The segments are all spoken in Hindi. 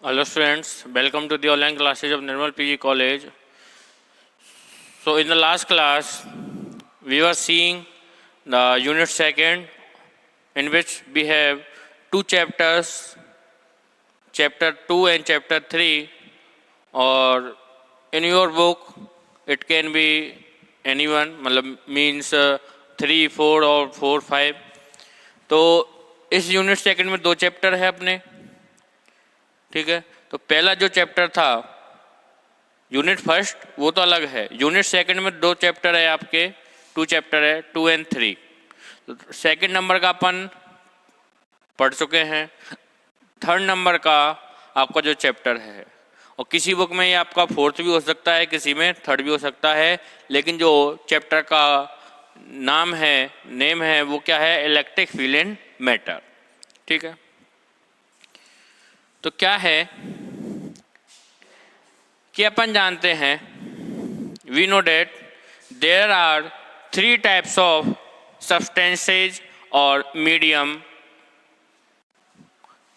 Hello students, welcome to the online classes of Nirmal PG College. So in the last class, we were seeing the unit second, in which we have two chapters, chapter 2 and chapter 3, or in your book it can be anyone, मतलब means 3, 4 और 4, 5. तो इस यूनिट सेकंड में दो चैप्टर है अपने, ठीक है। तो पहला जो चैप्टर था यूनिट फर्स्ट वो तो अलग है, यूनिट सेकंड में दो चैप्टर है आपके, टू चैप्टर है 2 and 3। तो सेकंड नंबर का अपन पढ़ चुके हैं, थर्ड नंबर का आपका जो चैप्टर है, और किसी बुक में ये आपका फोर्थ भी हो सकता है, किसी में थर्ड भी हो सकता है, लेकिन जो चैप्टर का नेम है वो क्या है, इलेक्ट्रिक फील्ड एंड मैटर, ठीक है। तो क्या है कि अपन जानते हैं, we know that there are 3 types of substances और medium: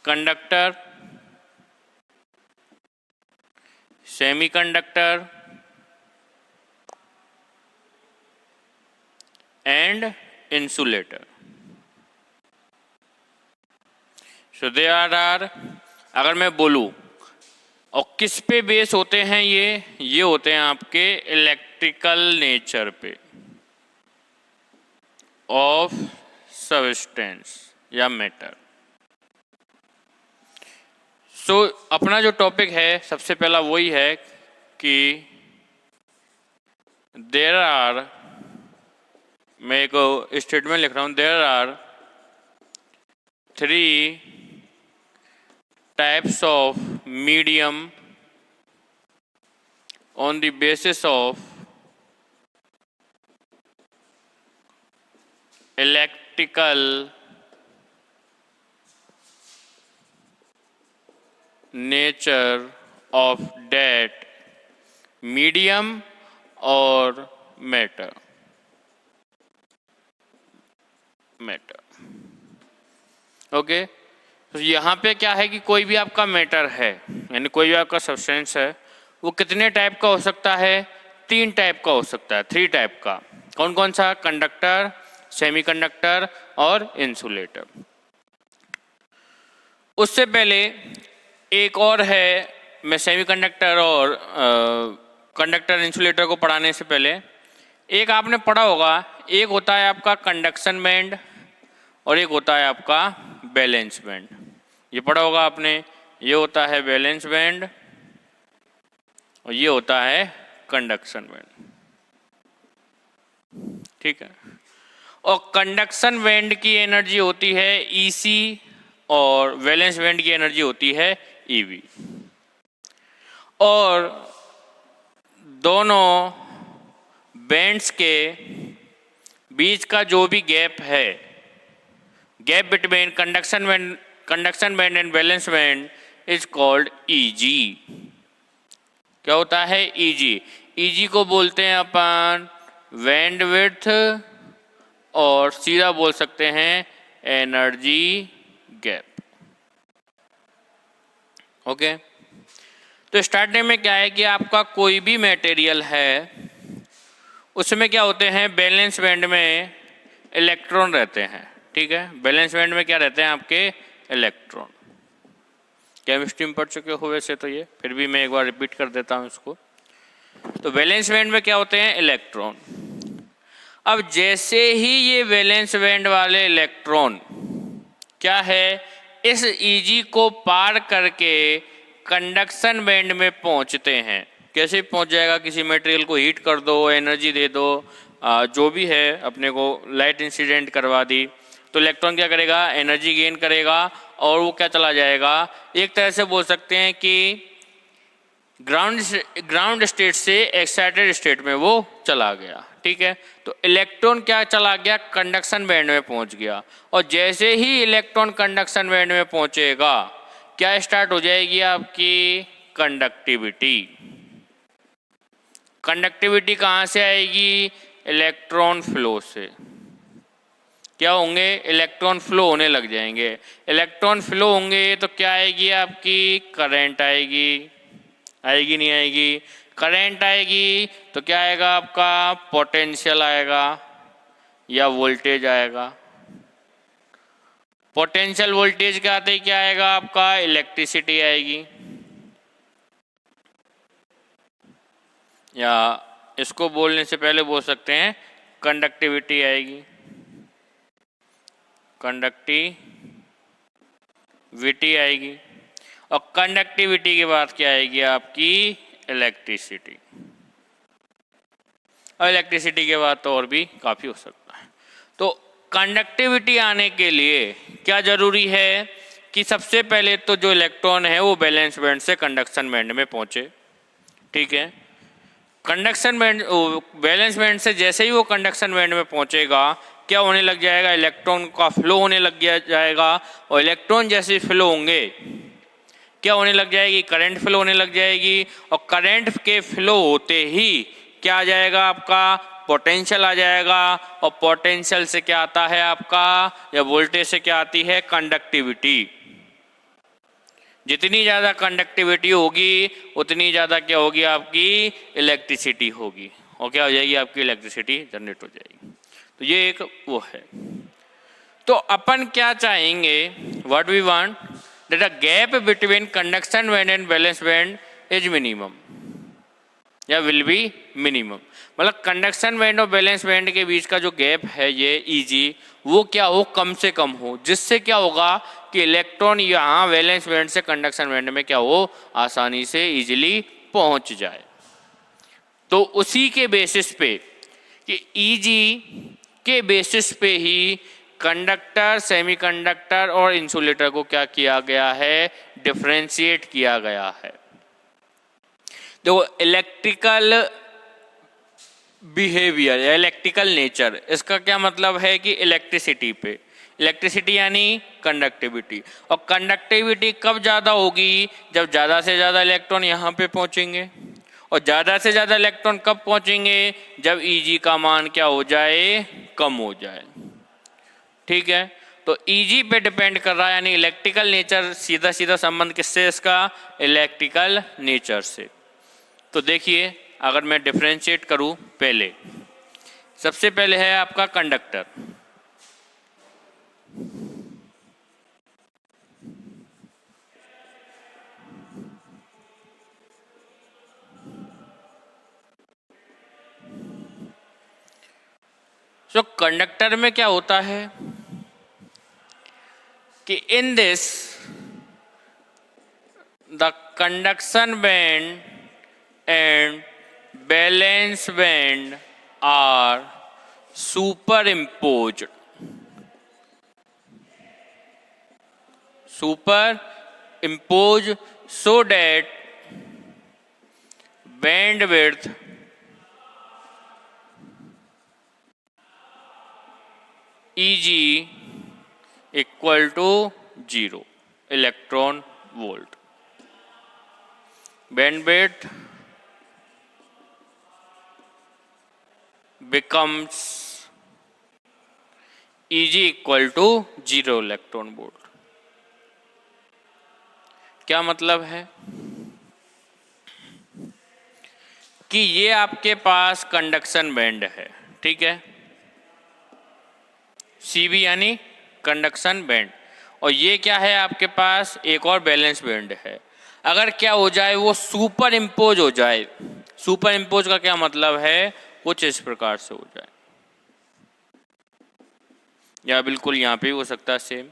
conductor, semiconductor and insulator. So there are, अगर मैं बोलूं और किस पे बेस होते हैं ये होते हैं आपके इलेक्ट्रिकल नेचर पे ऑफ सब्सटेंस या मैटर। सो अपना जो टॉपिक है सबसे पहला वही है कि देयर आर, मैं एक स्टेटमेंट लिख रहा हूं, there are 3 types of medium on the basis of electrical nature of that medium और matter। ओके, तो यहाँ पे क्या है कि कोई भी आपका मैटर है, यानी कोई भी आपका सब्सटेंस है, वो कितने टाइप का हो सकता है, 3 टाइप का हो सकता है, 3 टाइप का। कौन कौन सा? कंडक्टर, सेमीकंडक्टर और इंसुलेटर। उससे पहले एक और है, मैं सेमीकंडक्टर और कंडक्टर इंसुलेटर को पढ़ाने से पहले एक आपने पढ़ा होगा, एक होता है आपका कंडक्शन बैंड और एक होता है आपका बैलेंस बैंड। ये पढ़ा होगा आपने, ये होता है बैलेंस बैंड और ये होता है कंडक्शन बैंड, ठीक है। और कंडक्शन बैंड की एनर्जी होती है ईसी और वैलेंस बैंड की एनर्जी होती है ईवी। और दोनों बैंड्स के बीच का जो भी गैप है, gap between conduction band and valence band is called easy. क्या होता है? ईजी। ईजी को बोलते हैं अपन बैंड विड्थ और सीधा बोल सकते हैं एनर्जी गैप। ओके, तो स्टार्टिंग में क्या है कि आपका कोई भी मटेरियल है, उसमें क्या होते हैं, बैलेंस बैंड में इलेक्ट्रॉन रहते हैं, ठीक है। बैलेंस बैंड में क्या रहते हैं आपके? इलेक्ट्रॉन। केमिस्ट्री में पढ़ चुके हो वैसे तो ये, फिर भी मैं एक बार रिपीट कर देता हूँ इसको। तो वैलेंस बैंड में क्या होते हैं? इलेक्ट्रॉन। अब जैसे ही ये वैलेंस बैंड वाले इलेक्ट्रॉन क्या है, इस ईजी को पार करके कंडक्शन बैंड में पहुंचते हैं। कैसे पहुंच जाएगा? किसी मटेरियल को हीट कर दो, एनर्जी दे दो, जो भी है, अपने को लाइट इंसिडेंट करवा दी, तो इलेक्ट्रॉन क्या करेगा? एनर्जी गेन करेगा और वो क्या चला जाएगा, एक तरह से बोल सकते हैं कि ग्राउंड स्टेट से एक्साइटेड स्टेट में वो चला गया, ठीक है। तो इलेक्ट्रॉन क्या चला गया? कंडक्शन बैंड में पहुंच गया। और जैसे ही इलेक्ट्रॉन कंडक्शन बैंड में पहुंचेगा, क्या स्टार्ट हो जाएगी आपकी? कंडक्टिविटी। कंडक्टिविटी कहाँ से आएगी? इलेक्ट्रॉन फ्लो से। क्या होंगे, इलेक्ट्रॉन फ्लो होने लग जाएंगे। इलेक्ट्रॉन फ्लो होंगे तो क्या आएगी आपकी, करंट आएगी, आएगी नहीं आएगी, करंट आएगी तो क्या आएगा आपका, पोटेंशियल आएगा या वोल्टेज आएगा। पोटेंशियल वोल्टेज के आते ही क्या आएगा आपका, इलेक्ट्रिसिटी आएगी, या इसको बोलने से पहले बोल सकते हैं कंडक्टिविटी आएगी, कंडक्टिविटी आएगी। और कंडक्टिविटी के बाद क्या आएगी आपकी, इलेक्ट्रिसिटी। और इलेक्ट्रिसिटी के बाद तो और भी काफ़ी हो सकता है। तो कंडक्टिविटी आने के लिए क्या जरूरी है कि सबसे पहले तो जो इलेक्ट्रॉन है वो वैलेंस बैंड से कंडक्शन बैंड में पहुंचे, ठीक है। कंडक्शन बैंड, वैलेंस बैंड से जैसे ही वो कंडक्शन बैंड में पहुंचेगा क्या होने लग जाएगा, इलेक्ट्रॉन का फ्लो होने लग जाएगा। और इलेक्ट्रॉन जैसे फ्लो होंगे क्या होने लग जाएगी, करंट फ्लो होने लग जाएगी। और करंट के फ्लो होते ही क्या आ जाएगा आपका, पोटेंशियल आ जाएगा। और पोटेंशियल से क्या आता है आपका, या वोल्टेज से क्या आती है, कंडक्टिविटी। जितनी ज़्यादा कंडक्टिविटी होगी उतनी ज़्यादा क्या होगी आपकी, इलेक्ट्रिसिटी होगी। और क्या हो जाएगी आपकी, इलेक्ट्रिसिटी जनरेट हो जाएगी। तो ये एक वो है। तो अपन क्या चाहेंगे, what we want that the gap between conduction band and valence band is minimum या विल बी मिनिमम। मतलब कंडक्शन बैंड और वैलेंस बैंड के बीच का जो गैप है ये ईजी, वो क्या हो, कम से कम हो, जिससे क्या होगा कि इलेक्ट्रॉन यहाँ वैलेंस बैंड से कंडक्शन बैंड में क्या हो, आसानी से इजीली पहुँच जाए। तो उसी के बेसिस पे कि ईजी के बेसिस पे ही कंडक्टर, सेमीकंडक्टर और इंसुलेटर को क्या किया गया है, डिफरेंशिएट किया गया है। देखो इलेक्ट्रिकल बिहेवियर या इलेक्ट्रिकल नेचर, इसका क्या मतलब है कि इलेक्ट्रिसिटी पे, इलेक्ट्रिसिटी यानी कंडक्टिविटी। और कंडक्टिविटी कब ज़्यादा होगी, जब ज़्यादा से ज़्यादा इलेक्ट्रॉन यहाँ पे पहुँचेंगे। और ज़्यादा से ज़्यादा इलेक्ट्रॉन कब पहुँचेंगे, जब ईजी का मान क्या हो जाए, कम हो जाए, ठीक है। तो ईजी पे डिपेंड कर रहा है, यानी इलेक्ट्रिकल नेचर, सीधा सीधा संबंध किससे, इसका इलेक्ट्रिकल नेचर से। तो देखिए अगर मैं डिफरेंशिएट करूं, पहले सबसे पहले है आपका कंडक्टर। तो कंडक्टर में क्या होता है कि in this the conduction band and valence band are superimposed so that bandwidth Eg equal to 0 electron volt. Bandwidth becomes Eg equal to 0 electron volt. क्या मतलब है कि ये आपके पास कंडक्शन बैंड है, ठीक है, Cb यानी कंडक्शन बैंड। और ये क्या है आपके पास, एक और बैलेंस बैंड है। अगर क्या हो जाए, वो सुपर इम्पोज हो जाए। सुपर इम्पोज का क्या मतलब है, कुछ इस प्रकार से हो जाए, या बिल्कुल यहाँ पे हो सकता है सेम।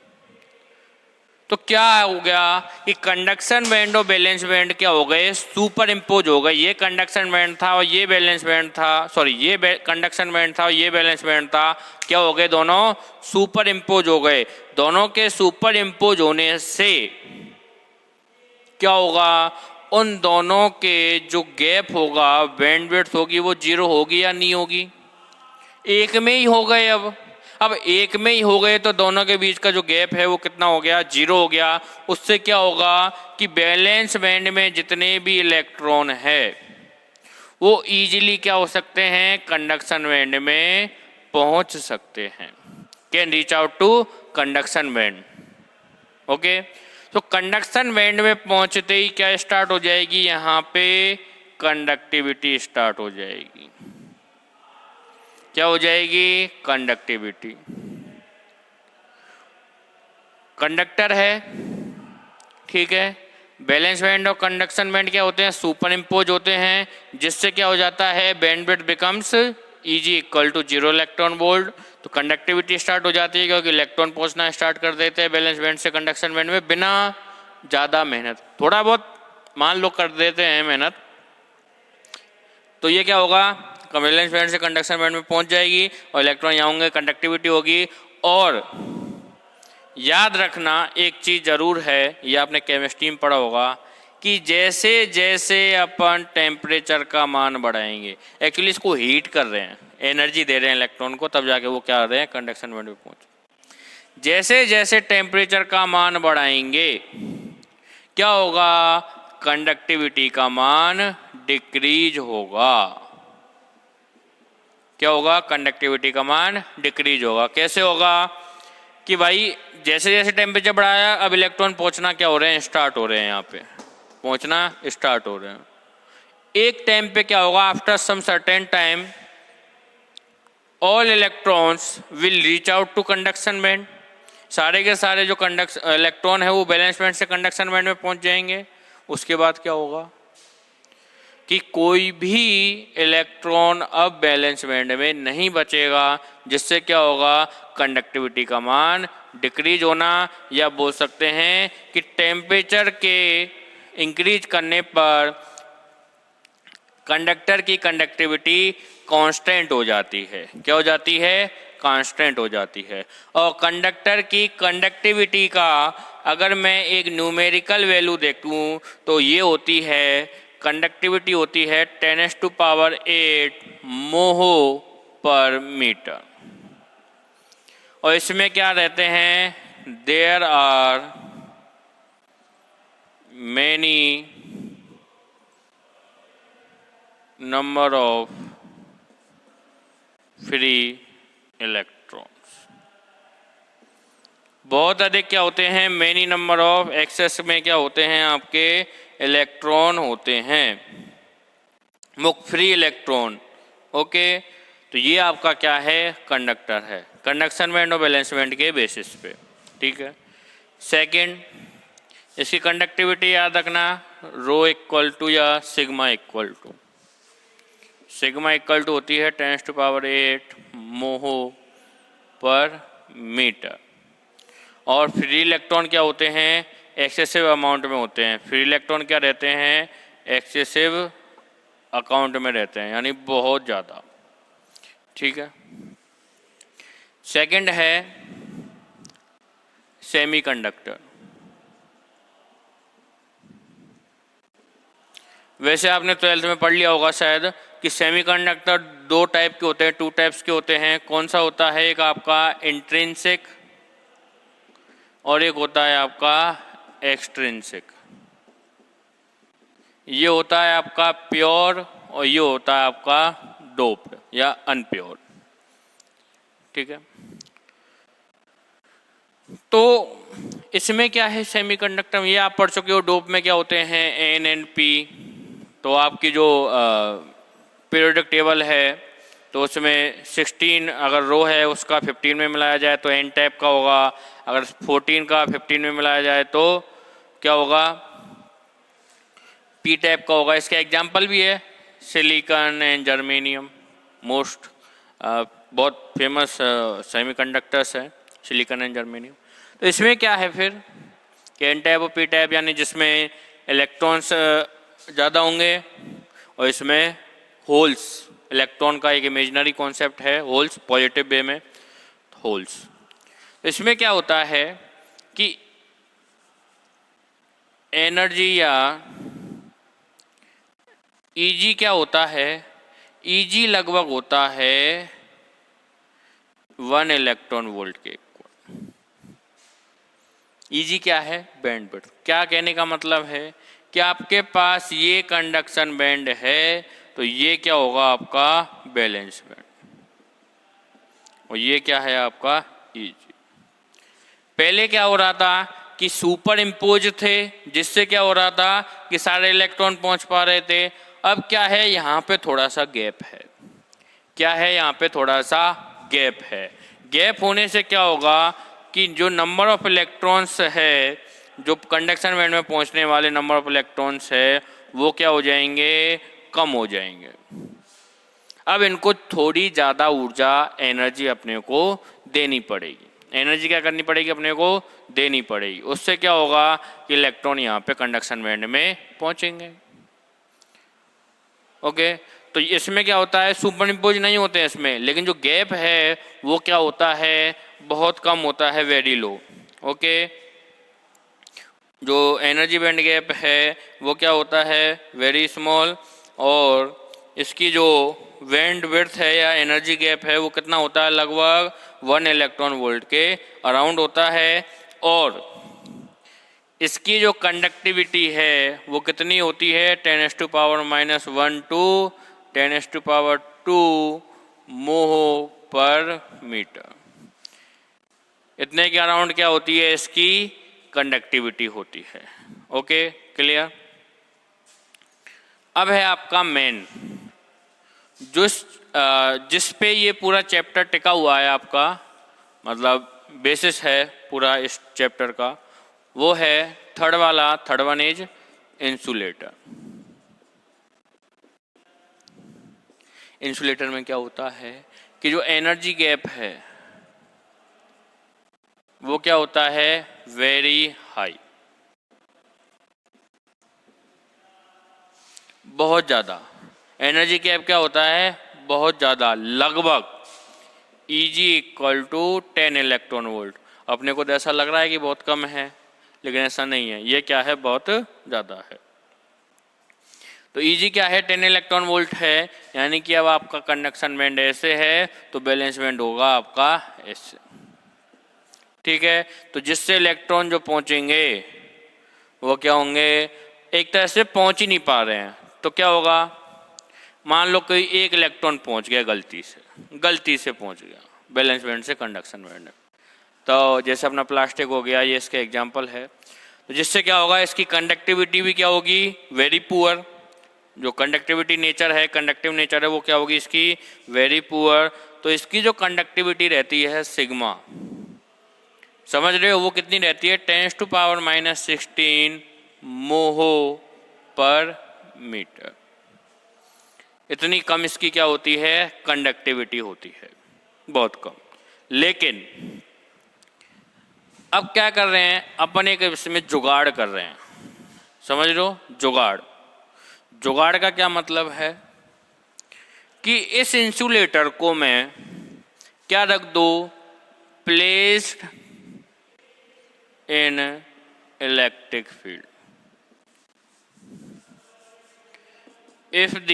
तो क्या हो गया कि कंडक्शन बैंड और बैलेंस बैंड क्या हो गए, सुपर इम्पोज हो गए। ये कंडक्शन बैंड था और ये बैलेंस बैंड था, सॉरी ये कंडक्शन बैंड था और ये बैलेंस बैंड था, क्या हो गए, दोनों सुपर इम्पोज हो गए। दोनों के सुपर इम्पोज होने से क्या होगा, उन दोनों के जो गैप होगा, बैंडविड्थ होगी, वो 0 होगी या नहीं होगी, एक में ही हो गए। अब एक में ही हो गए तो दोनों के बीच का जो गैप है वो कितना हो गया, 0 हो गया। उससे क्या होगा कि बैलेंस बैंड में जितने भी इलेक्ट्रॉन है वो इजीली क्या हो सकते हैं, कंडक्शन बैंड में पहुंच सकते हैं। Can reach out to conduction band. Okay, तो कंडक्शन बैंड में पहुंचते ही क्या स्टार्ट हो जाएगी, यहाँ पे कंडक्टिविटी स्टार्ट हो जाएगी। क्या हो जाएगी, कंडक्टिविटी। कंडक्टर है, ठीक है, बैलेंस बैंड और कंडक्शन बैंड क्या होते हैं, सुपर इम्पोज होते हैं, जिससे क्या हो जाता है, bandwidth becomes Eg equal to 0 electron volt. तो कंडक्टिविटी स्टार्ट हो जाती है, क्योंकि इलेक्ट्रॉन पहुंचना स्टार्ट कर देते हैं बैलेंस बैंड से कंडक्शन बैंड में बिना ज़्यादा मेहनत, थोड़ा बहुत मान लो कर देते हैं मेहनत, तो ये क्या होगा, बैलेंस बैंड से कंडक्शन बैंड में पहुंच जाएगी और इलेक्ट्रॉन यहाँ होंगे, कंडक्टिविटी होगी। और याद रखना एक चीज़ ज़रूर है, ये आपने केमिस्ट्री में पढ़ा होगा, कि जैसे जैसे अपन टेम्परेचर का मान बढ़ाएंगे, एक्चुअली इसको हीट कर रहे हैं, एनर्जी दे रहे हैं इलेक्ट्रॉन को, तब जाके वो क्या कर रहे हैं, कंडक्शन बैंड में पहुंच। जैसे जैसे टेम्परेचर का मान बढ़ाएंगे क्या होगा, कंडक्टिविटी का मान डिक्रीज होगा। क्या होगा, कंडक्टिविटी का मान डिक्रीज होगा। कैसे होगा कि भाई जैसे जैसे टेम्परेचर बढ़ाया, अब इलेक्ट्रॉन पहुंचना क्या हो रहे हैं, स्टार्ट हो रहे हैं, यहाँ पे पहुंचना स्टार्ट हो रहे हैं। एक टाइम पे क्या होगा, after some certain time all electrons will reach out to conduction band. सारे के सारे जो इलेक्ट्रॉन है वो बैलेंस बैंड से कंडक्शन बैंड में पहुंच जाएंगे। उसके बाद क्या होगा कि कोई भी इलेक्ट्रॉन अब बैलेंस बैंड में नहीं बचेगा, जिससे क्या होगा, कंडक्टिविटी का मान डिक्रीज होना, या बोल सकते हैं कि टेम्परेचर के इंक्रीज करने पर कंडक्टर की कंडक्टिविटी कांस्टेंट हो जाती है। क्या हो जाती है, कांस्टेंट हो जाती है। और कंडक्टर की कंडक्टिविटी का अगर मैं एक न्यूमेरिकल वैल्यू देखूं तो ये होती है, कंडक्टिविटी होती है 10⁸ मोहो पर मीटर। और इसमें क्या रहते हैं, there are many number of free electrons. बहुत अधिक क्या होते हैं, मैनी नंबर ऑफ, एक्सेस में क्या होते हैं, आपके इलेक्ट्रॉन होते हैं, मुक्त फ्री इलेक्ट्रॉन। ओके, तो ये आपका क्या है, कंडक्टर है, कंडक्शन बैंड और बैलेंस बैंड के बेसिस पे। ठीक है, सेकंड, इसकी कंडक्टिविटी याद रखना, रो इक्वल टू या sigma equal to, sigma equal to होती है 10⁸ मोहो पर मीटर। और फ्री इलेक्ट्रॉन क्या होते हैं, एक्सेसिव अमाउंट में होते हैं। फ्री इलेक्ट्रॉन क्या रहते हैं, एक्सेसिव अकाउंट में रहते हैं, यानी बहुत ज़्यादा। ठीक है, सेकंड है सेमीकंडक्टर। वैसे आपने 12th में पढ़ लिया होगा शायद कि सेमीकंडक्टर दो टाइप के होते हैं, टू टाइप्स के होते हैं। कौन सा होता है, एक आपका इंट्रिंसिक और एक होता है आपका एक्सट्रिंसिक। ये होता है आपका प्योर और ये होता है आपका डोप्ड या अनप्योर। ठीक है, तो इसमें क्या है, सेमीकंडक्टर ये आप पढ़ चुके हो। डोप में क्या होते हैं, एन एन पी। तो आपकी जो पीरियोडिक टेबल है तो उसमें 16 अगर रो है उसका 15 में मिलाया जाए तो एन टाइप का होगा, अगर 14 का 15 में मिलाया जाए तो क्या होगा, पी टाइप का होगा। इसका एग्जाम्पल भी है सिलिकॉन एंड जर्मेनियम, मोस्ट बहुत फेमस सेमीकंडक्टर्स हैं सिलिकॉन एंड जर्मेनियम। तो इसमें क्या है फिर कि एन टाइप और पी टाइप, यानी जिसमें इलेक्ट्रॉन्स ज़्यादा होंगे और इसमें होल्स, इलेक्ट्रॉन का एक इमेजिनरी कॉन्सेप्ट है होल्स, पॉजिटिव वे में होल्स। इसमें क्या होता है कि एनर्जी या ईजी क्या होता है, ईजी लगभग होता है 1 इलेक्ट्रॉन वोल्ट के इक्वल। ईजी क्या है, बैंडविड्थ। क्या कहने का मतलब है कि आपके पास ये कंडक्शन बैंड है तो ये क्या होगा आपका बैलेंस बैंड, और ये क्या है आपका Eg। पहले क्या हो रहा था कि सुपर इम्पोज थे, जिससे क्या हो रहा था कि सारे इलेक्ट्रॉन पहुंच पा रहे थे। अब क्या है, यहाँ पे थोड़ा सा गैप है। क्या है, यहाँ पे थोड़ा सा गैप है। गैप होने से क्या होगा कि जो नंबर ऑफ इलेक्ट्रॉन्स है, जो कंडक्शन बैंड में पहुंचने वाले नंबर ऑफ इलेक्ट्रॉन्स है, वो क्या हो जाएंगे, कम हो जाएंगे। अब इनको थोड़ी ज़्यादा ऊर्जा, एनर्जी अपने को देनी पड़ेगी। एनर्जी क्या करनी पड़ेगी, अपने को देनी पड़ेगी। उससे क्या होगा कि इलेक्ट्रॉन यहाँ पे कंडक्शन बैंड में पहुंचेंगे। ओके, तो इसमें क्या होता है, सुपर इम्पोज नहीं होते हैं इसमें, लेकिन जो गैप है वो क्या होता है, बहुत कम होता है, वेरी लो। ओके, जो एनर्जी बैंड गैप है वो क्या होता है, वेरी स्मॉल। और इसकी जो बैंड विड्थ है या एनर्जी गैप है वो कितना होता है, लगभग 1 इलेक्ट्रॉन वोल्ट के अराउंड होता है। और इसकी जो कंडक्टिविटी है वो कितनी होती है, 10⁻⁻1 टू 10⁻2 मोह पर मीटर। इतने के अराउंड क्या होती है, इसकी कंडक्टिविटी होती है। Okay, clear. अब है आपका मेन, जिस पे ये पूरा चैप्टर टिका हुआ है आपका, मतलब बेसिस है पूरा इस चैप्टर का, वो है third one is insulator. Insulator में क्या होता है कि जो एनर्जी गैप है वो क्या होता है, वेरी हाई, बहुत ज़्यादा। एनर्जी गैप क्या होता है, बहुत ज़्यादा, लगभग Eg equal to 10 electron volt. अपने को तो ऐसा लग रहा है कि बहुत कम है, लेकिन ऐसा नहीं है, ये क्या है, बहुत ज़्यादा है। तो Eg क्या है, 10 इलेक्ट्रॉन वोल्ट है, यानी कि अब आपका कंडक्शन बैंड ऐसे है तो बैलेंस बैंड होगा आपका ऐसे। ठीक है, तो जिससे इलेक्ट्रॉन जो पहुंचेंगे वो क्या होंगे, एक तरह से पहुंच ही नहीं पा रहे हैं, तो क्या होगा, मान लो कोई एक इलेक्ट्रॉन पहुंच गया, गलती से पहुंच गया बैलेंस बैंड से कंडक्शन बैंड, तो जैसे अपना प्लास्टिक हो गया, ये इसका एग्जांपल है। तो जिससे क्या होगा, इसकी कंडक्टिविटी भी क्या होगी, वेरी पुअर। जो कंडक्टिविटी नेचर है, कंडक्टिव नेचर है, वो क्या होगी इसकी, वेरी पुअर। तो इसकी जो कंडक्टिविटी रहती है सिग्मा, समझ रहे हो, वो कितनी रहती है, 10⁻⁻16 मोह पर मीटर। इतनी कम इसकी क्या होती है, कंडक्टिविटी होती है, बहुत कम। लेकिन अब क्या कर रहे हैं, अपन एक इसमें जुगाड़ कर रहे हैं, समझ लो, जुगाड़ का क्या मतलब है कि इस इंसुलेटर को मैं क्या रख दो, placed in electric field. If the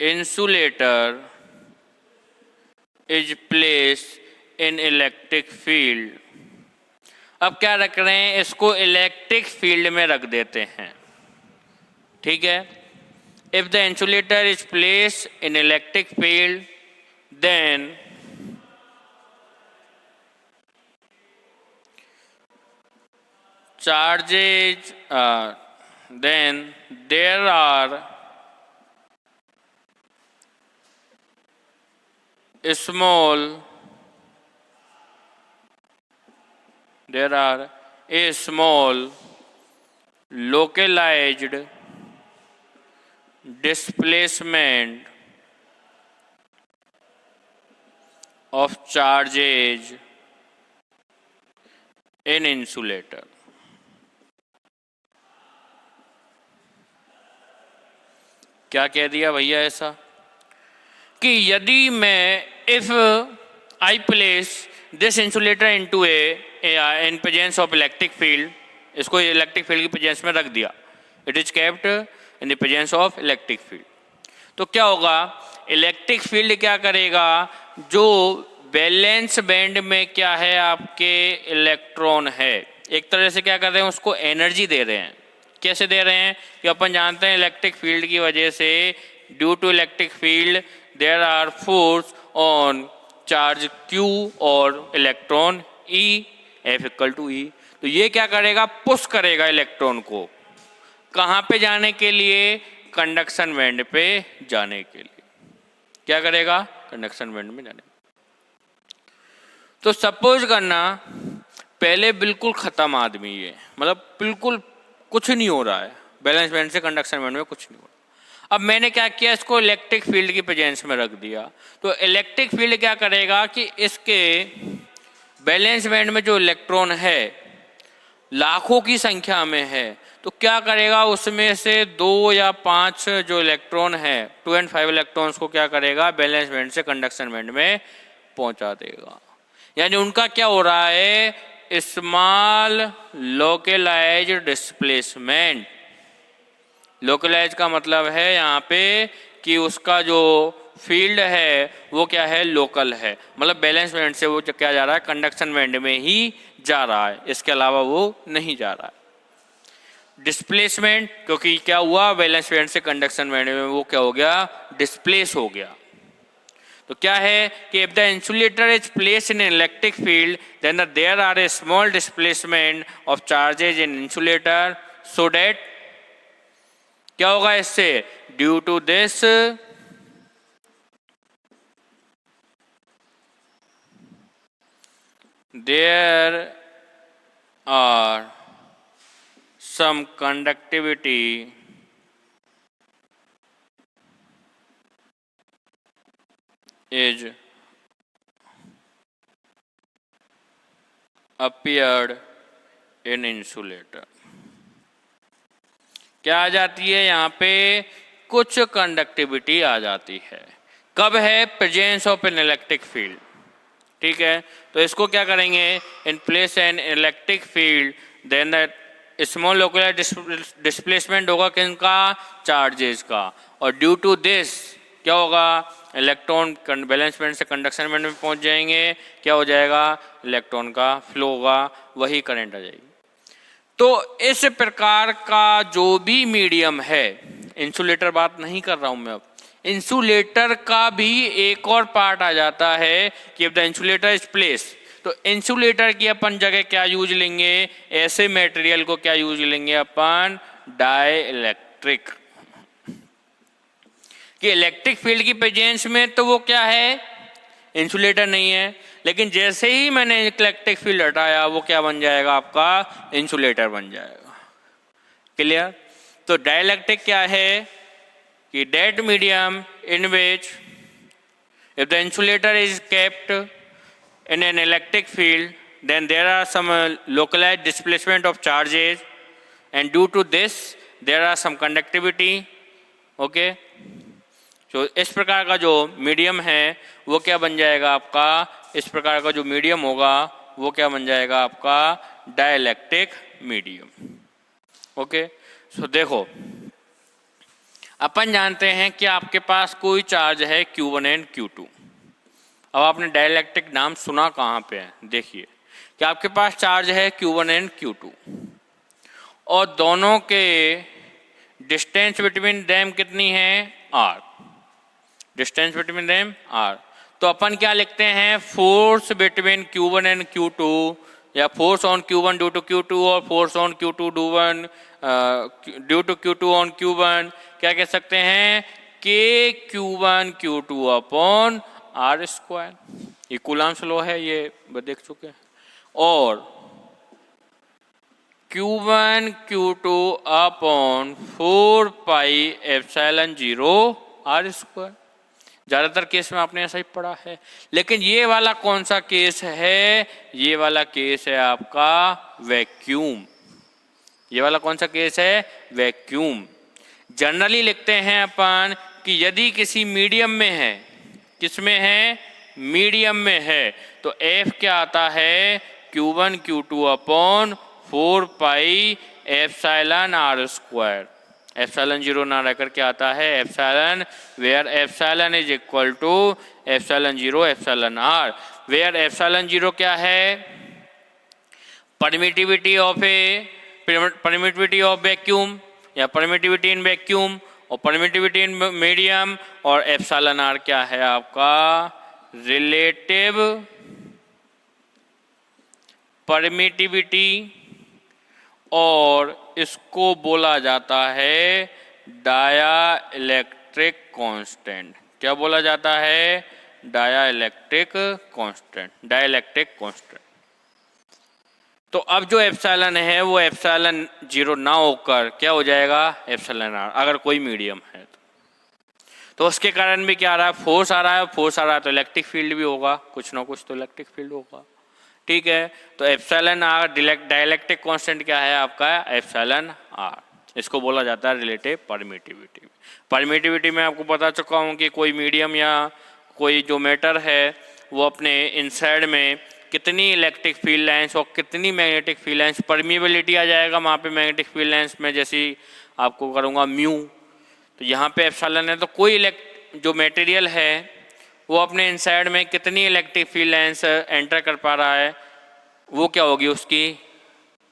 insulator is placed in electric field। अब क्या रख रहे हैं, इसको इलेक्ट्रिक फील्ड में रख देते हैं। ठीक है, if the insulator is placed in electric field then charges then there are a small localized displacement of charges in insulator। क्या कह दिया भैया ऐसा कि यदि मैं if I place this insulator into in presence of electric field, इसको इलेक्ट्रिक फील्ड की प्रेजेंस में रख दिया, it is kept in the presence of electric field, तो क्या होगा, इलेक्ट्रिक फील्ड क्या करेगा, जो बैलेंस बैंड में क्या है आपके इलेक्ट्रॉन है, एक तरह से क्या कर रहे हैं, उसको एनर्जी दे रहे हैं। कैसे दे रहे हैं कि अपन जानते हैं इलेक्ट्रिक फील्ड की वजह से, due to electric field there are force on charge Q और electron E, F equal to E। तो ये क्या करेगा, पुश करेगा इलेक्ट्रॉन को कहाँ पे जाने के लिए, कंडक्शन बैंड पे जाने के लिए। क्या करेगा, कंडक्शन बैंड में जाने। तो सपोज करना पहले बिल्कुल खत्म आदमी है, मतलब बिल्कुल कुछ नहीं हो रहा है, बैलेंस बैंड से कंडक्शन बैंड में कुछ नहीं हो रहा। अब मैंने क्या किया, इसको इलेक्ट्रिक फील्ड की प्रेजेंस में रख दिया। तो इलेक्ट्रिक फील्ड क्या करेगा कि इसके बैलेंस बैंड में जो इलेक्ट्रॉन है लाखों की संख्या में है, तो क्या करेगा, उसमें से 2 या 5 जो इलेक्ट्रॉन है, 2 और 5 इलेक्ट्रॉन्स को क्या करेगा, बैलेंस बैंड से कंडक्शन बैंड में पहुंचा देगा। यानी उनका क्या हो रहा है, स्मॉल लोकलाइज डिस्प्लेसमेंट। लोकलाइज का मतलब है यहाँ पे कि उसका जो फील्ड है वो क्या है, लोकल है, मतलब बैलेंस बैंड से वो क्या जा रहा है, कंडक्शन बैंड में ही जा रहा है, इसके अलावा वो नहीं जा रहा है। डिस्प्लेसमेंट, क्योंकि क्या हुआ, बैलेंस बैंड से कंडक्शन बैंड में वो क्या हो गया, डिस्प्लेस हो गया। तो क्या है कि if the insulator is placed in electric field then there are a small displacement of charges in insulator, so that क्या होगा इससे, due to this there are some conductivity is appeared in insulator। क्या आ जाती है यहाँ पे, कुछ कंडक्टिविटी आ जाती है। कब है, presence of an electric field. ठीक है, तो इसको क्या करेंगे, in place an electric field then the small localise displacement होगा किनका, चार्जेस का, और ड्यू टू दिस क्या होगा, इलेक्ट्रॉन बैलेंस बैंड से कंडक्शन बैंड में पहुंच जाएंगे, क्या हो जाएगा, इलेक्ट्रॉन का फ्लो होगा, वही करंट आ जाएगी। तो इस प्रकार का जो भी मीडियम है, इंसुलेटर बात नहीं कर रहा हूं मैं अब, इंसुलेटर का भी एक और पार्ट आ जाता है कि if the insulator is place, तो इंसुलेटर की अपन जगह क्या यूज लेंगे, ऐसे मटेरियल को क्या यूज लेंगे अपन, डाई इलेक्ट्रिक। कि इलेक्ट्रिक फील्ड की प्रेजेंस में तो वो क्या है, इंसुलेटर नहीं है, लेकिन जैसे ही मैंने इलेक्ट्रिक फील्ड हटाया वो क्या बन जाएगा, आपका इंसुलेटर बन जाएगा। क्लियर। तो डाइलेक्ट्रिक क्या है कि that medium in which if the insulator is kept in an electric field then there are some localized displacement of charges and due to this there are some conductivity। okay, तो इस प्रकार का जो मीडियम है वो क्या बन जाएगा आपका, इस प्रकार का जो मीडियम होगा वो क्या बन जाएगा आपका, डाइलेक्ट्रिक मीडियम। ओके, सो देखो अपन जानते हैं कि आपके पास कोई चार्ज है Q1 एंड Q2। अब आपने डाइलेक्ट्रिक नाम सुना कहाँ पे है, देखिए कि आपके पास चार्ज है Q1 एंड Q2 और दोनों के डिस्टेंस बिटवीन देम कितनी है, R। Distance between them R। तो अपन क्या लिखते हैं, force between Q1 and Q2 या force on Q1 due to Q2 और force on Q2 due to Q2 on Q1 क्या कह सकते हैं, K Q1 Q2 upon R square. ये कूलम्स लॉ है, ये देख चुके हैं। और Q1 Q2 upon 4 pi epsilon 0 R square. ज़्यादातर केस में आपने ऐसा ही पढ़ा है, लेकिन ये वाला कौन सा केस है, ये वाला केस है आपका वैक्यूम। ये वाला कौन सा केस है, वैक्यूम। जनरली लिखते हैं अपन कि यदि किसी मीडियम में है, किसमें है, मीडियम में है, तो F क्या आता है, Q1 Q2 upon 4 pi epsilon R square. Epsilon 0 ना रहकर क्या आता है, epsilon, where epsilon is equal to epsilon 0 epsilon R, where epsilon 0 क्या है, परमिटिविटी ऑफ वैक्यूम या परमिटिविटी इन वैक्यूम, और परमिटिविटी इन मीडियम, और एप्सिलॉन R क्या है आपका, रिलेटिव परमिटिविटी और इसको बोला जाता है डाया इलेक्ट्रिक कांस्टेंट। क्या बोला जाता है? Dielectric constant, dielectric constant. तो अब जो एप्सिलॉन है वो एप्सिलॉन 0 ना होकर क्या हो जाएगा? एप्सिलॉन आर, अगर कोई मीडियम है तो उसके कारण भी क्या आ रहा है? फोर्स आ रहा है। फोर्स आ रहा है तो इलेक्ट्रिक फील्ड भी होगा, कुछ ना कुछ तो इलेक्ट्रिक फील्ड होगा। ठीक है, तो एप्सिलॉन आर डाइलेक्ट्रिक कांस्टेंट क्या है आपका? Epsilon R. इसको बोला जाता है रिलेटिव परमिटिविटी। परमिटिविटी में आपको बता चुका हूँ कि कोई मीडियम या कोई जो मैटर है वो अपने इनसाइड में कितनी इलेक्ट्रिक फील्ड लाइंस और कितनी मैग्नेटिक फील्ड लाइंस, परमिएबिलिटी आ जाएगा वहाँ पे मैग्नेटिक फील्ड लाइंस में, जैसी आपको करूँगा म्यू। तो यहाँ पे एप्सिलॉन है तो कोई जो मटेरियल है वो अपने इनसाइड में कितनी इलेक्ट्रिक फील्ड लाइंस एंटर कर पा रहा है, वो क्या होगी? उसकी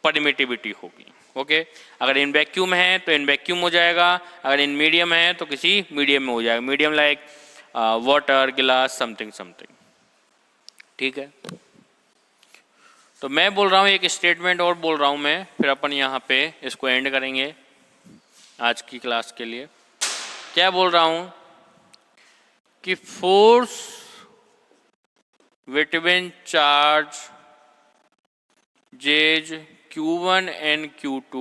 परमिटिविटी होगी। ओके, अगर इन वैक्यूम है तो इन वैक्यूम हो जाएगा, अगर इन मीडियम है तो किसी मीडियम में हो जाएगा। मीडियम लाइक वाटर, गिलास, समथिंग समथिंग। ठीक है, तो मैं बोल रहा हूँ एक स्टेटमेंट और बोल रहा हूँ मैं, फिर अपन यहाँ पे इसको एंड करेंगे आज की क्लास के लिए। क्या बोल रहा हूँ कि force between charges Q1 and Q2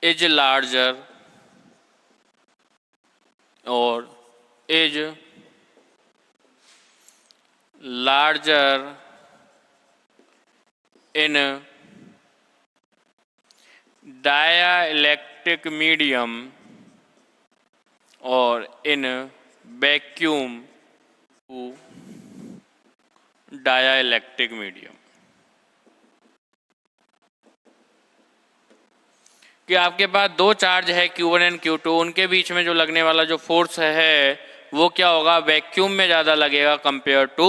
is larger or is larger in dielectric medium or in vacuum to dielectric medium। कि आपके पास दो चार्ज है Q1 एंड Q2, उनके बीच में जो लगने वाला जो फोर्स है वो क्या होगा? वैक्यूम में ज़्यादा लगेगा कंपेयर टू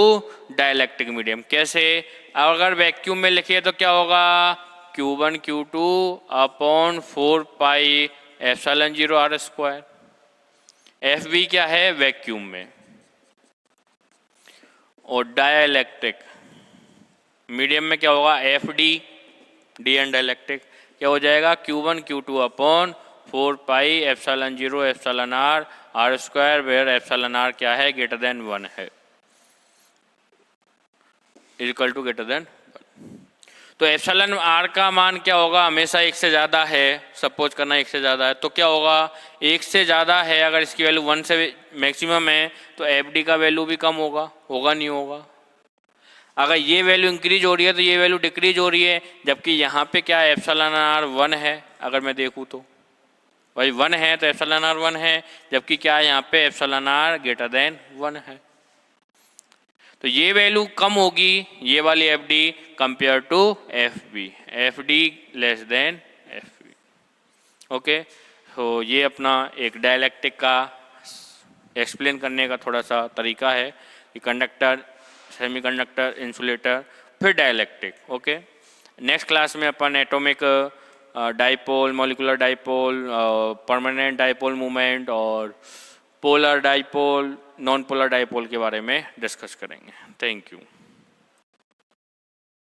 डाइलेक्ट्रिक मीडियम। कैसे? अगर वैक्यूम में लिखिए तो क्या होगा? Q1 Q2 upon 4 pi epsilon 0 R square. F B क्या है? वैक्यूम में। और डाइलेक्ट्रिक मीडियम में क्या होगा? F D, D and dielectric क्या हो जाएगा? Q1 Q2 upon 4 pi epsilon 0 epsilon R R square, where epsilon R क्या है? ग्रेटर देन 1 है, इक्वल टू ग्रेटर देन 1। तो एप्सिलॉन आर का मान क्या होगा? हमेशा 1 से ज़्यादा है। सपोज करना 1 से ज़्यादा है तो क्या होगा? 1 से ज़्यादा है, अगर इसकी वैल्यू 1 से मैक्सिमम है तो एफ डी का वैल्यू भी कम होगा, होगा नहीं होगा? अगर ये वैल्यू इंक्रीज हो रही है तो ये वैल्यू डिक्रीज हो रही है, जबकि यहाँ पे क्या है? एप्सिलॉन आर 1 है। अगर मैं देखूँ तो भाई 1 है तो एप्सिलॉन आर 1 है, जबकि क्या है यहाँ पे? एप्सिलॉन आर ग्रेटर देन 1 है। तो ये वैल्यू कम होगी, ये वाली F D compare to F B, F D less than F B. Okay, तो ये अपना एक डाइलेक्ट्रिक का एक्सप्लेन करने का थोड़ा सा तरीका है कि कंडक्टर, सेमीकंडक्टर, इंसुलेटर, फिर डाइलेक्ट्रिक। ओके, नेक्स्ट क्लास में अपन atomic dipole, molecular dipole, permanent dipole movement और polar dipole, non polar dipole के बारे में डिस्कस करेंगे। Thank you.